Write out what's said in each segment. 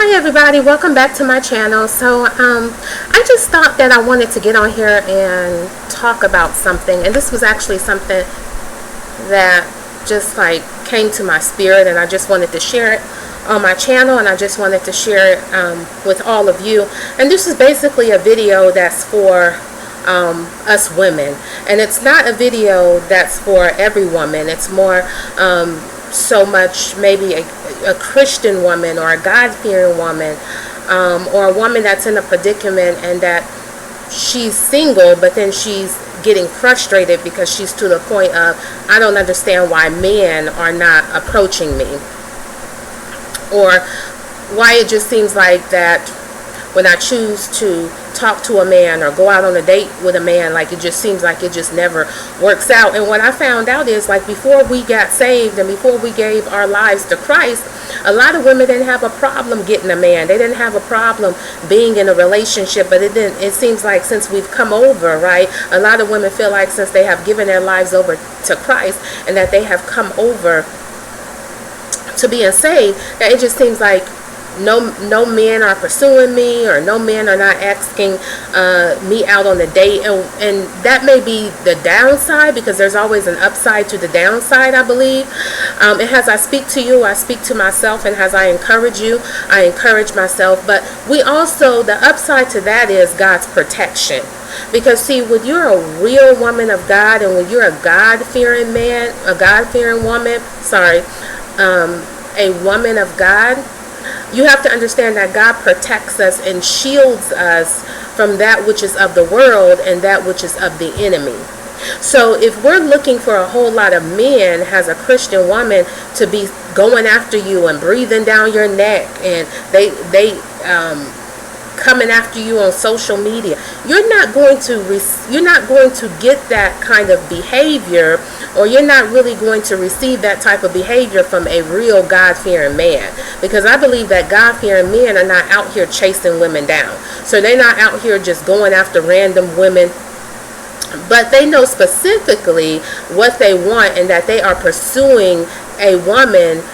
Hi everybody, welcome back to my channel. I just thought that I wanted to get on here and talk about something, and this was actually something that just like came to my spirit, and I just wanted to share it on my channel, and I just wanted to share it with all of you. And this is basically a video that's for us women, and it's not a video that's for every woman. It's more so much maybe a Christian woman or a God-fearing woman, or a woman that's in a predicament and that she's single, but then she's getting frustrated because she's to the point of, I don't understand why men are not approaching me, or why it just seems like that when I choose to talk to a man or go out on a date with a man, like it just seems like it just never works out. And what I found out is, like, before we got saved and before we gave our lives to Christ, a lot of women didn't have a problem getting a man. They didn't have a problem being in a relationship. But it seems like since we've come over, right, a lot of women feel like since they have given their lives over to Christ and that they have come over to being saved, that it just seems like no men are pursuing me, or no men are not asking me out on a date. And that may be the downside, because there's always an upside to the downside, I believe. And as I speak to you, I speak to myself, and as I encourage you, I encourage myself. But we also, the upside to that is God's protection. Because see, when you're a real woman of God, and when you're a God-fearing man, a God-fearing woman, a woman of God, you have to understand that God protects us and shields us from that which is of the world and that which is of the enemy. So if we're looking for a whole lot of men as a Christian woman to be going after you and breathing down your neck, and they coming after you on social media, you're not going to get that kind of behavior, or you're not really going to receive that type of behavior from a real God-fearing man. Because I believe that God-fearing men are not out here chasing women down. So they're not out here just going after random women, but they know specifically what they want, and that they are pursuing a woman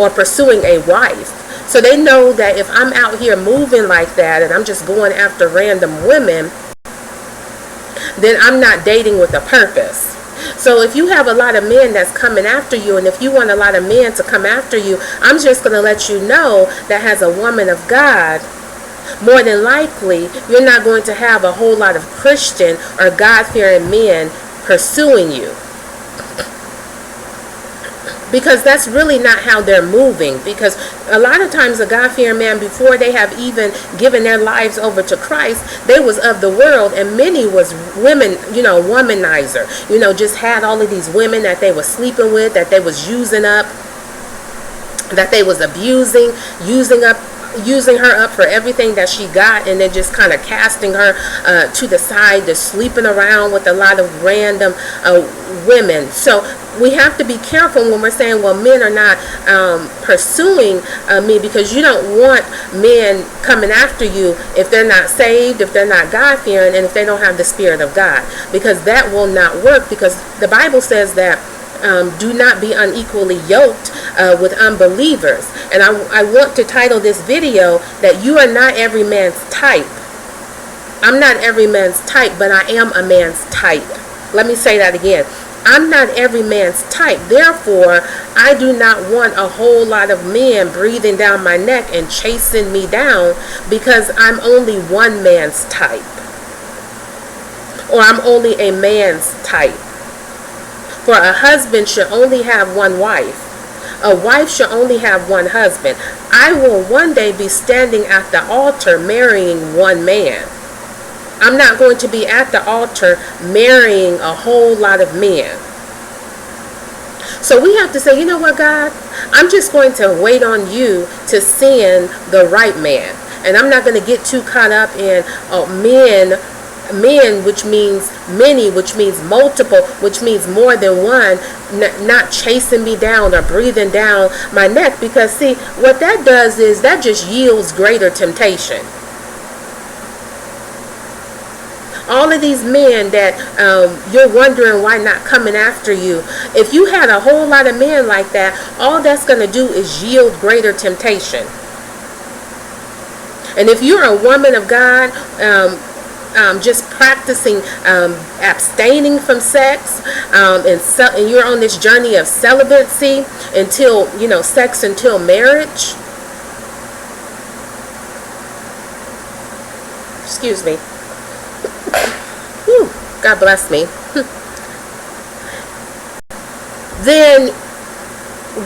or pursuing a wife. So they know that if I'm out here moving like that and I'm just going after random women, then I'm not dating with a purpose. So if you have a lot of men that's coming after you, and if you want a lot of men to come after you, I'm just going to let you know that as a woman of God, more than likely, you're not going to have a whole lot of Christian or God-fearing men pursuing you. Because that's really not how they're moving. Because a lot of times a God-fearing man, before they have even given their lives over to Christ, they was of the world, and many was women, womanizer. Just had all of these women that they was sleeping with, that they was using up, that they was abusing, using her up for everything that she got, and then just kind of casting her to the side, just sleeping around with a lot of random women. So we have to be careful when we're saying, well, men are not pursuing me, because you don't want men coming after you if they're not saved, if they're not God-fearing, and if they don't have the Spirit of God, because that will not work. Because the Bible says that do not be unequally yoked with unbelievers. And I want to title this video that you are not every man's type. I'm not every man's type, but I am a man's type. Let me say that again. I'm not every man's type. Therefore, I do not want a whole lot of men breathing down my neck and chasing me down, because I'm only one man's type. Or I'm only a man's type. For a husband should only have one wife. A wife should only have one husband. I will one day be standing at the altar marrying one man. I'm not going to be at the altar marrying a whole lot of men. So we have to say, you know what, God? I'm just going to wait on you to send the right man. And I'm not going to get too caught up in men, which means many, which means multiple, which means more than one, not chasing me down or breathing down my neck. Because see, what that does is that just yields greater temptation. All of these men that you're wondering why not coming after you, if you had a whole lot of men like that, all that's going to do is yield greater temptation. And if you're a woman of God, just practicing abstaining from sex, and you're on this journey of celibacy until, sex until marriage. Excuse me. Whew, God bless me. Then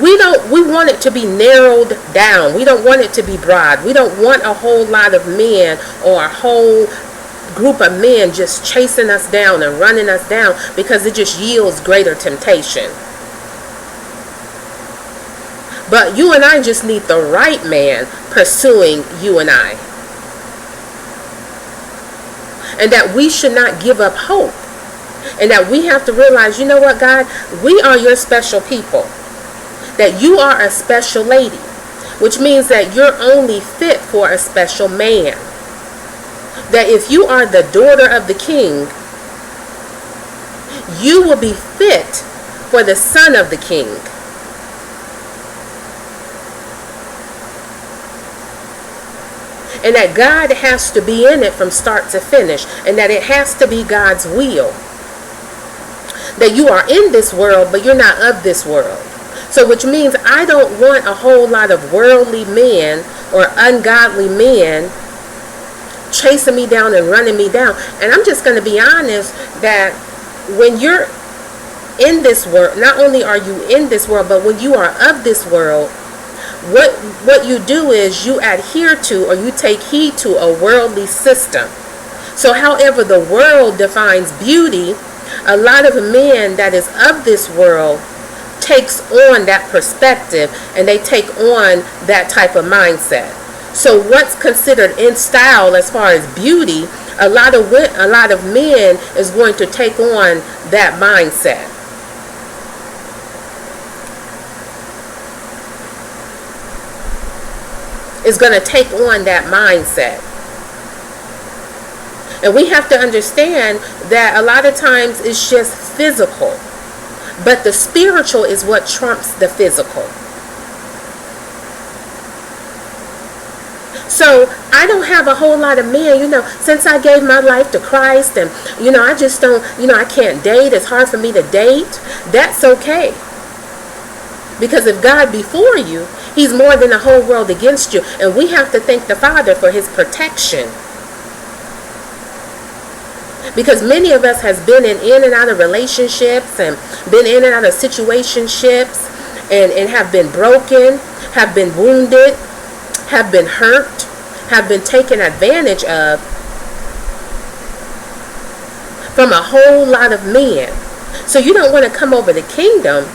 we want it to be narrowed down. We don't want it to be broad. We don't want a whole lot of men or a whole group of men just chasing us down and running us down, because it just yields greater temptation. But you and I just need the right man pursuing you and I. And that we should not give up hope. And that we have to realize, you know what, God, we are your special people. That you are a special lady, which means that you're only fit for a special man. That if you are the daughter of the king, you will be fit for the son of the king. And that God has to be in it from start to finish, and that it has to be God's will. That you are in this world, but you're not of this world. So which means I don't want a whole lot of worldly men or ungodly men chasing me down and running me down. And I'm just going to be honest that when you're in this world, not only are you in this world, but when you are of this world, what you do is you adhere to, or you take heed to, a worldly system. So however the world defines beauty, a lot of men that is of this world takes on that perspective, and they take on that type of mindset. So what's considered in style as far as beauty, a lot of men is going to take on that mindset. Is going to take on that mindset. And we have to understand that a lot of times it's just physical. But the spiritual is what trumps the physical. So I don't have a whole lot of men, since I gave my life to Christ, and, I just don't, I can't date. It's hard for me to date. That's okay. Because if God be for you, he's more than the whole world against you. And we have to thank the Father for his protection. Because many of us has been in and out of relationships, and been in and out of situationships, and have been broken, have been wounded, have been hurt, have been taken advantage of from a whole lot of men. So you don't want to come over the kingdom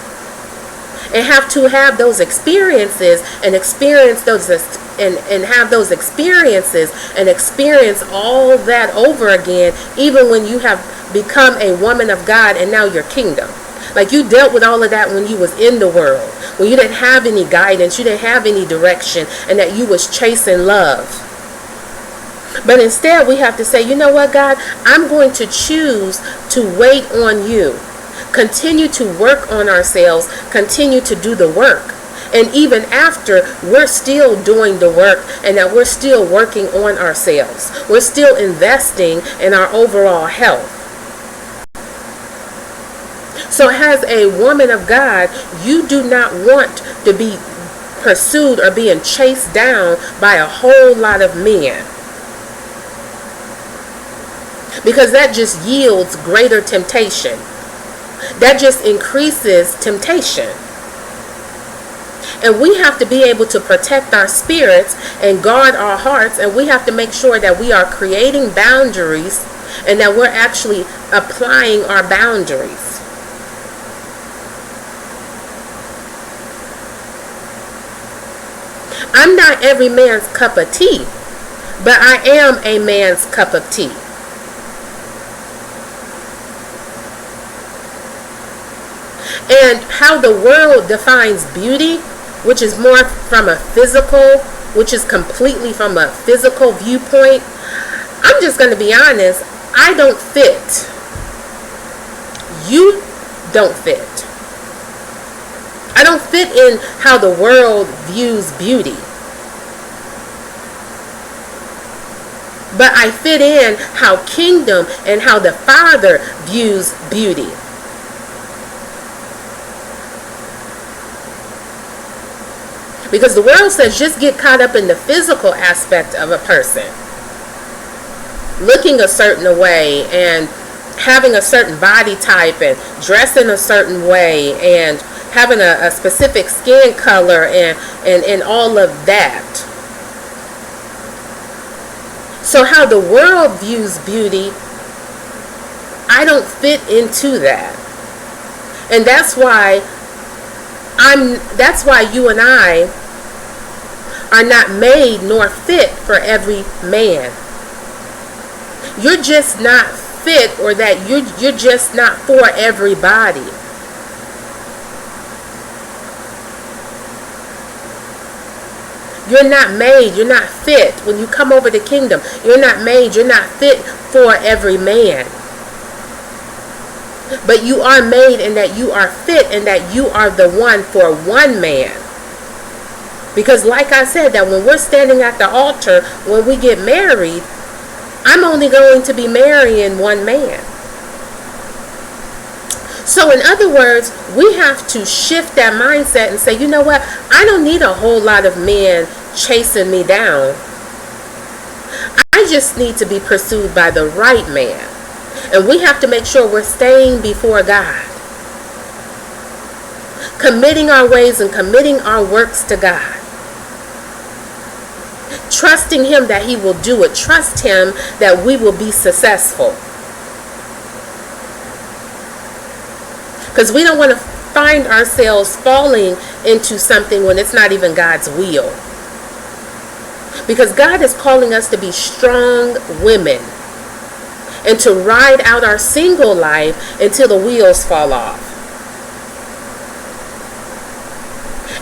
and have those experiences and experience those and have those experiences and experience all that over again, even when you have become a woman of God and now your kingdom. Like you dealt with all of that when you was in the world, when you didn't have any guidance, you didn't have any direction, and that you was chasing love. But instead we have to say, you know what, God, I'm going to choose to wait on you. Continue to work on ourselves, continue to do the work. And even after, we're still doing the work, and that we're still working on ourselves. We're still investing in our overall health. So as a woman of God, you do not want to be pursued or being chased down by a whole lot of men. Because that just yields greater temptation. That just increases temptation. And we have to be able to protect our spirits and guard our hearts, and we have to make sure that we are creating boundaries and that we're actually applying our boundaries. I'm not every man's cup of tea, but I am a man's cup of tea. And how the world defines beauty, which is more from a physical, which is completely from a physical viewpoint, I'm just going to be honest, I don't fit. You don't fit. I don't fit in how the world views beauty. but I fit in how kingdom and how the Father views beauty. Because the world says just get caught up in the physical aspect of a person, looking a certain way and having a certain body type and dressing a certain way and having a specific skin color and all of that. So how the world views beauty, I don't fit into that. And that's why you and I are not made nor fit for every man. You're just not fit, or that you're just not for everybody. You're not made, you're not fit. When you come over the kingdom, you're not made, you're not fit for every man. But you are made, and that you are fit, and that you are the one for one man. Because like I said, that when we're standing at the altar, when we get married, I'm only going to be marrying one man. So in other words, we have to shift that mindset and say, you know what? I don't need a whole lot of men chasing me down. I just need to be pursued by the right man. And we have to make sure we're staying before God, committing our ways and committing our works to God. Trusting Him that He will do it. Trust Him that we will be successful. Because we don't want to find ourselves falling into something when it's not even God's will. Because God is calling us to be strong women and to ride out our single life until the wheels fall off.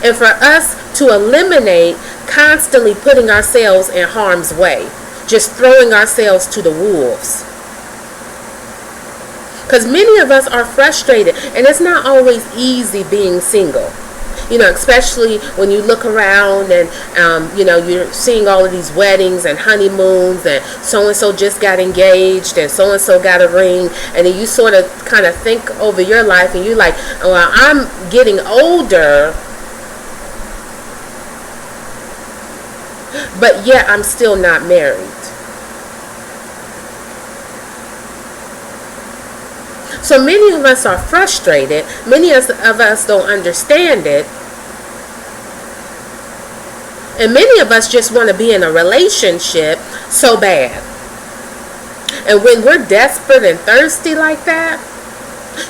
And for us to eliminate constantly putting ourselves in harm's way, just throwing ourselves to the wolves. Because many of us are frustrated, and it's not always easy being single. Especially when you look around and, you're seeing all of these weddings and honeymoons, and so-and-so just got engaged and so-and-so got a ring. And then you sort of kind of think over your life and you're like, well, I'm getting older, but yet I'm still not married. So many of us are frustrated. Many of us don't understand it. And many of us just want to be in a relationship so bad. And when we're desperate and thirsty like that,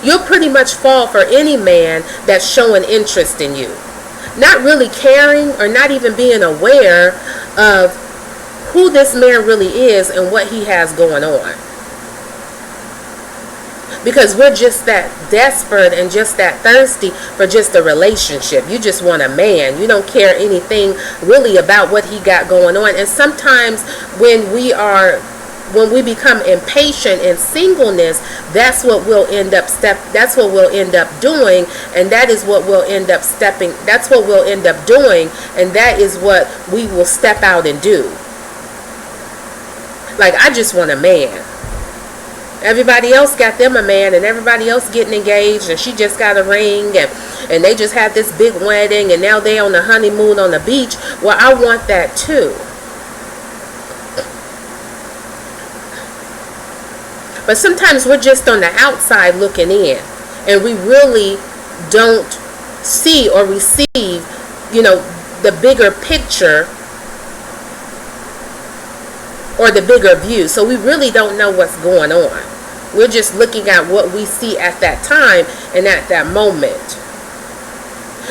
you'll pretty much fall for any man that's showing interest in you. Not really caring or not even being aware of who this man really is and what he has going on. Because we're just that desperate and just that thirsty for just a relationship. You just want a man. You don't care anything really about what he got going on. And sometimes when we become impatient in singleness, that's what we'll end up doing, and that is what we'll end up doing, and that is what we will step out and do. Like, I just want a man. Everybody else got them a man, and everybody else getting engaged, and she just got a ring, and they just had this big wedding, and now they on the honeymoon on the beach. Well, I want that too. But sometimes we're just on the outside looking in, and we really don't see or receive, the bigger picture or the bigger view. So we really don't know what's going on. We're just looking at what we see at that time and at that moment.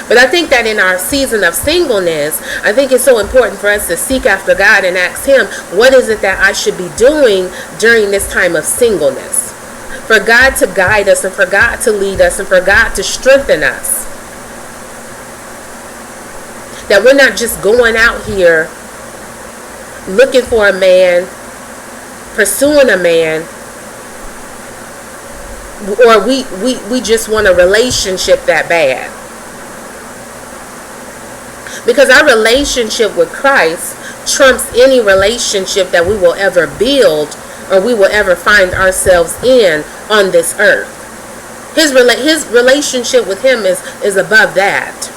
But I think that in our season of singleness, I think it's so important for us to seek after God and ask Him, what is it that I should be doing during this time of singleness? For God to guide us, and for God to lead us, and for God to strengthen us. That we're not just going out here looking for a man, pursuing a man, or we just want a relationship that bad. Because our relationship with Christ trumps any relationship that we will ever build or we will ever find ourselves in on this earth. His relationship with him is above that.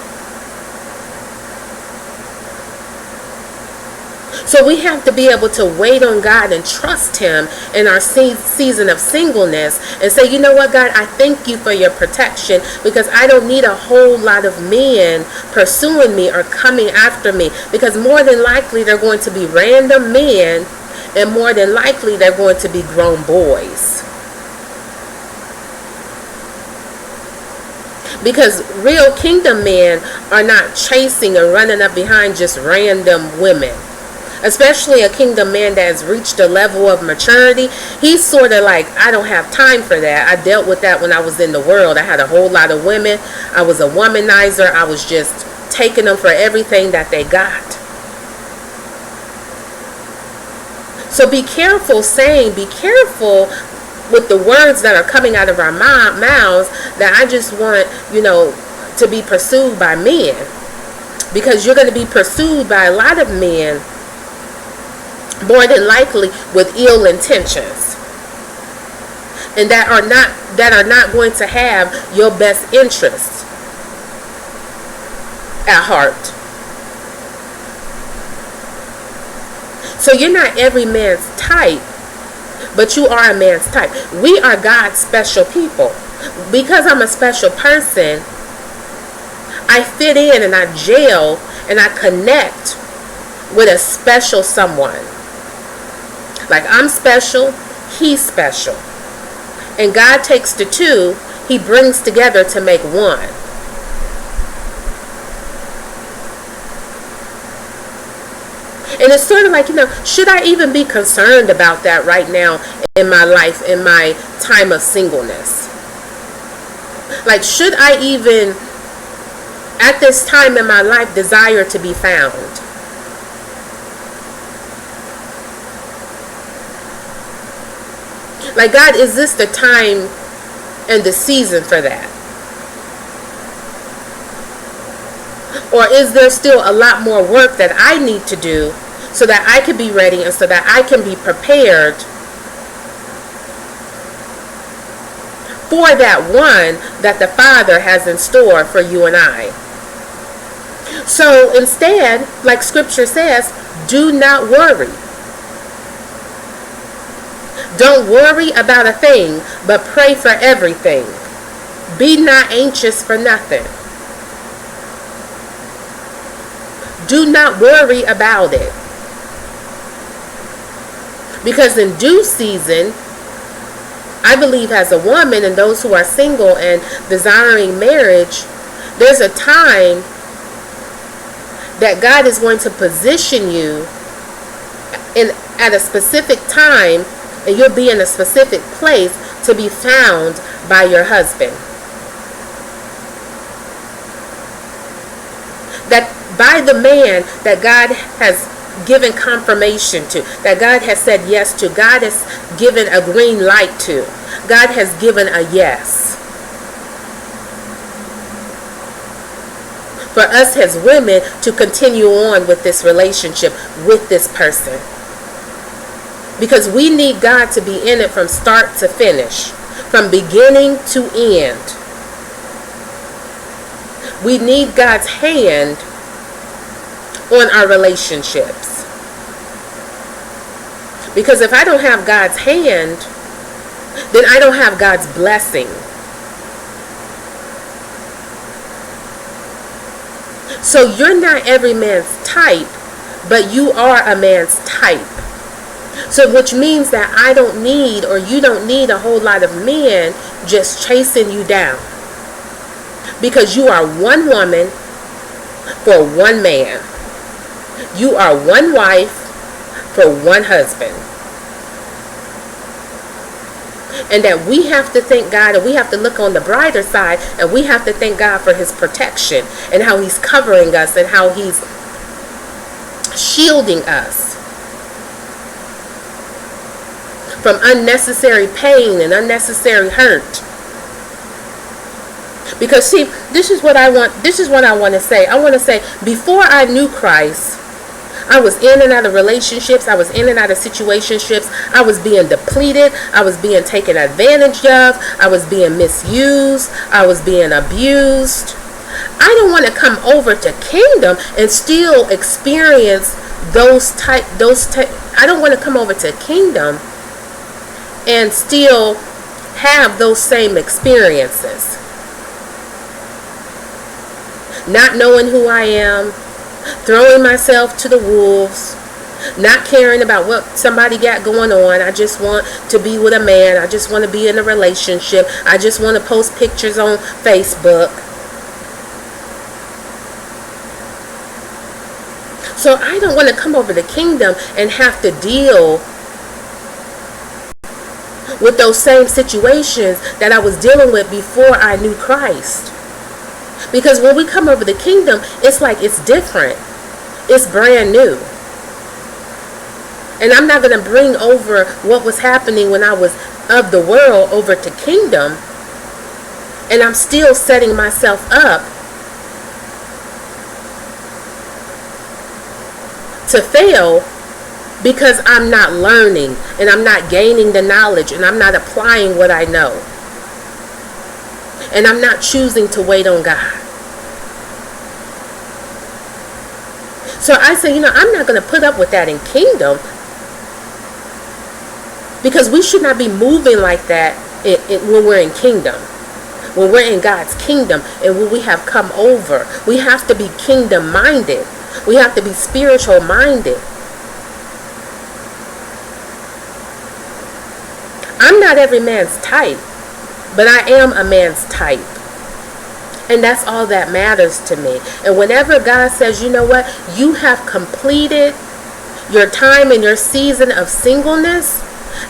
So we have to be able to wait on God and trust him in our season of singleness and say, you know what, God, I thank you for your protection, because I don't need a whole lot of men pursuing me or coming after me, because more than likely they're going to be random men, and more than likely they're going to be grown boys. Because real kingdom men are not chasing and running up behind just random women. Especially a kingdom man that has reached a level of maturity. He's sort of like, I don't have time for that. I dealt with that when I was in the world. I had a whole lot of women. I was a womanizer. I was just taking them for everything that they got. So be careful with the words that are coming out of our mouths, that I just want, to be pursued by men. Because you're going to be pursued by a lot of men, more than likely with ill intentions, and that are not going to have your best interests at heart. So you're not every man's type, but you are a man's type. We are God's special people. Because I'm a special person, I fit in and I gel and I connect with a special someone. Like, I'm special, he's special. And God takes the two, he brings together to make one. And it's sort of like, should I even be concerned about that right now in my life, in my time of singleness? Like, should I even, at this time in my life, desire to be found? Like, God, is this the time and the season for that? Or is there still a lot more work that I need to do so that I can be ready and so that I can be prepared for that one that the Father has in store for you and I? So instead, like Scripture says, do not worry. Don't worry about a thing, but pray for everything. Be not anxious for nothing. Do not worry about it. Because in due season, I believe as a woman and those who are single and desiring marriage, there's a time that God is going to position you at a specific time, and you'll be in a specific place to be found by your husband. That by the man that God has given confirmation to, that God has said yes to, God has given a green light to, God has given a yes. For us as women to continue on with this relationship with this person. Because we need God to be in it from start to finish, from beginning to end. We need God's hand on our relationships. Because if I don't have God's hand, then I don't have God's blessing. So you're not every man's type, but you are a man's type. So which means that I don't need, or you don't need, a whole lot of men just chasing you down. Because you are one woman for one man. You are one wife for one husband. And that we have to thank God, and we have to look on the brighter side, and we have to thank God for his protection and how he's covering us and how he's shielding us from unnecessary pain and unnecessary hurt. Because see, this is what I want to say. I want to say, before I knew Christ, I was in and out of relationships. I was in and out of situationships. I was being depleted. I was being taken advantage of. I was being misused. I was being abused. I don't want to come over to kingdom and still experience I don't want to come over to kingdom and still have those same experiences. Not knowing who I am, throwing myself to the wolves, not caring about what somebody got going on. I just want to be with a man. I just want to be in a relationship. I just want to post pictures on Facebook. So I don't want to come over the kingdom and have to deal with those same situations that I was dealing with before I knew Christ. Because when we come over the kingdom, it's like it's different. It's brand new. And I'm not going to bring over what was happening when I was of the world over to kingdom. And I'm still setting myself up to fail because I'm not learning and I'm not gaining the knowledge and I'm not applying what I know. And I'm not choosing to wait on God. So I say, I'm not going to put up with that in kingdom, because we should not be moving like that when we're in kingdom. When we're in God's kingdom and when we have come over, we have to be kingdom minded. We have to be spiritual minded. I'm not every man's type, but I am a man's type. And that's all that matters to me. And whenever God says, you know what, you have completed your time and your season of singleness,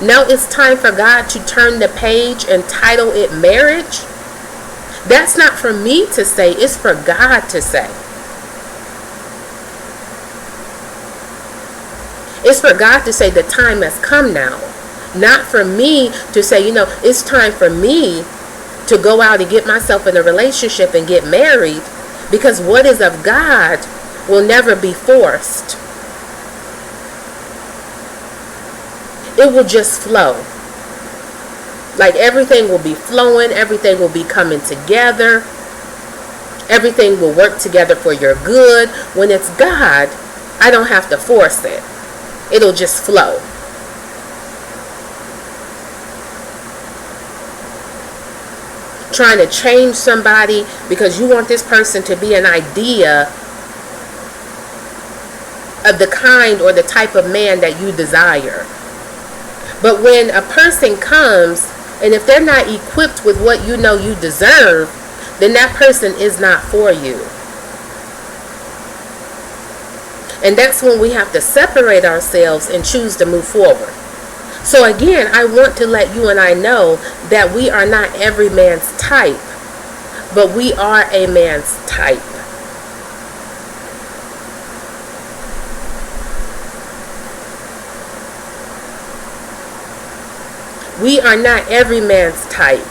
now it's time for God to turn the page and title it marriage. That's not for me to say, it's for God to say. It's for God to say the time has come now. Not for me to say, it's time for me to go out and get myself in a relationship and get married, because what is of God will never be forced. It will just flow. Like everything will be flowing, everything will be coming together, everything will work together for your good. When it's God, I don't have to force it. It'll just flow. Trying to change somebody because you want this person to be an idea of the kind or the type of man that you desire. But when a person comes, and if they're not equipped with what you know you deserve, then that person is not for you. And that's when we have to separate ourselves and choose to move forward. So again, I want to let you and I know that we are not every man's type, but we are a man's type. We are not every man's type,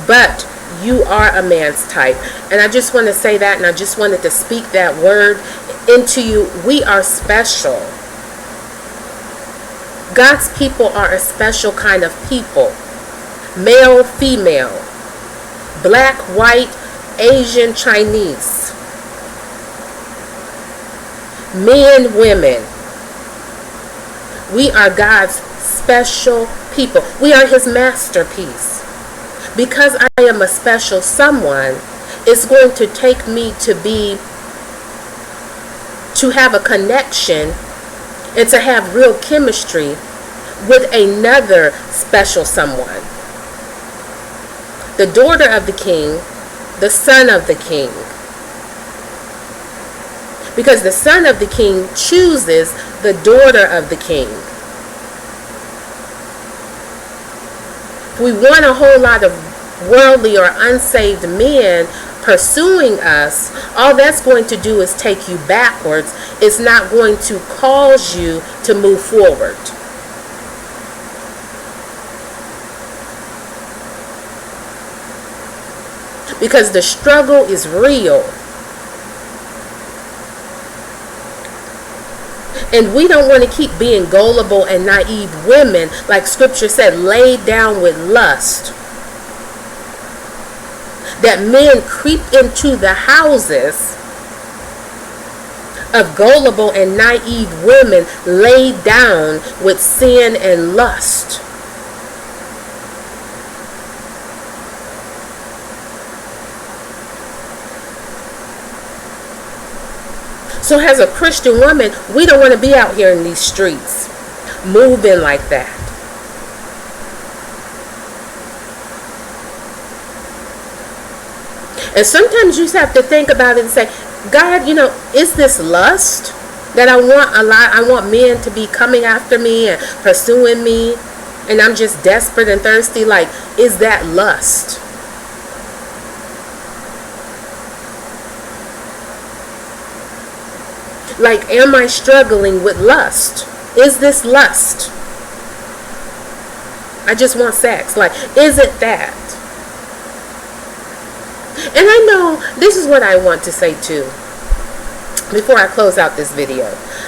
but you are a man's type. And I just want to say that, and I just wanted to speak that word into you. We are special. God's people are a special kind of people. Male, female, black, white, Asian, Chinese, men, women. We are God's special people. We are His masterpiece. Because I am a special someone, it's going to take me to have a connection and to have real chemistry with another special someone. The daughter of the king, the son of the king. Because the son of the king chooses the daughter of the king. If we want a whole lot of worldly or unsaved men pursuing us, all that's going to do is take you backwards. It's not going to cause you to move forward. Because the struggle is real. And we don't want to keep being gullible and naive women, like scripture said, laid down with lust. That men creep into the houses of gullible and naive women laid down with sin and lust. So as a Christian woman, we don't want to be out here in these streets moving like that. And sometimes you just have to think about it and say, God, is this lust that I want a lot? I want men to be coming after me and pursuing me, and I'm just desperate and thirsty. Like, is that lust? Like, am I struggling with lust? Is this lust? I just want sex. Like, is it that? And I know this is what I want to say too, before I close out this video.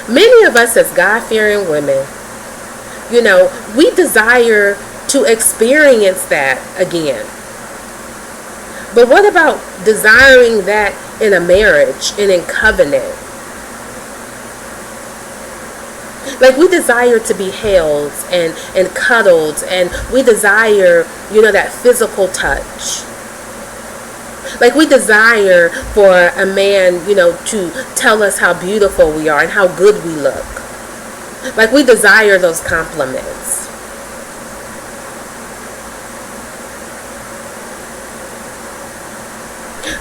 Many of us as God-fearing women, we desire to experience that again. But what about desiring that in a marriage and in covenant? Like, we desire to be held and cuddled, and we desire, that physical touch. Like, we desire for a man, to tell us how beautiful we are and how good we look. Like, we desire those compliments.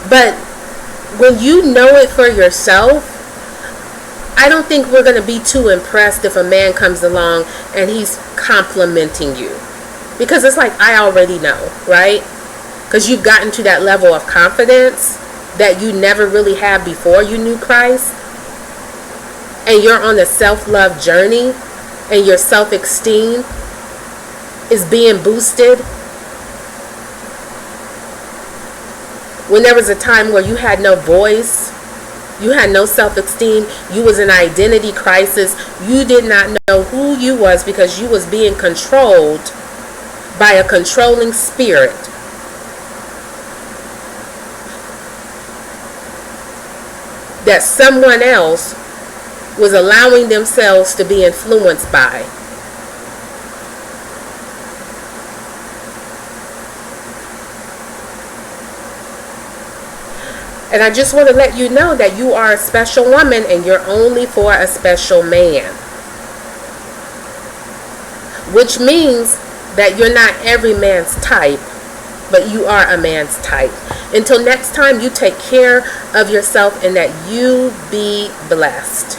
But when you know it for yourself, I don't think we're going to be too impressed if a man comes along and he's complimenting you. Because it's like, I already know, right? Because you've gotten to that level of confidence that you never really had before you knew Christ. And you're on a self-love journey, and your self-esteem is being boosted. When there was a time where you had no voice, you had no self-esteem, you was in an identity crisis, you did not know who you was because you was being controlled by a controlling spirit. That someone else was allowing themselves to be influenced by. And I just want to let you know that you are a special woman and you're only for a special man. Which means that you're not every man's type, but you are a man's type. Until next time, you take care of yourself and that you be blessed.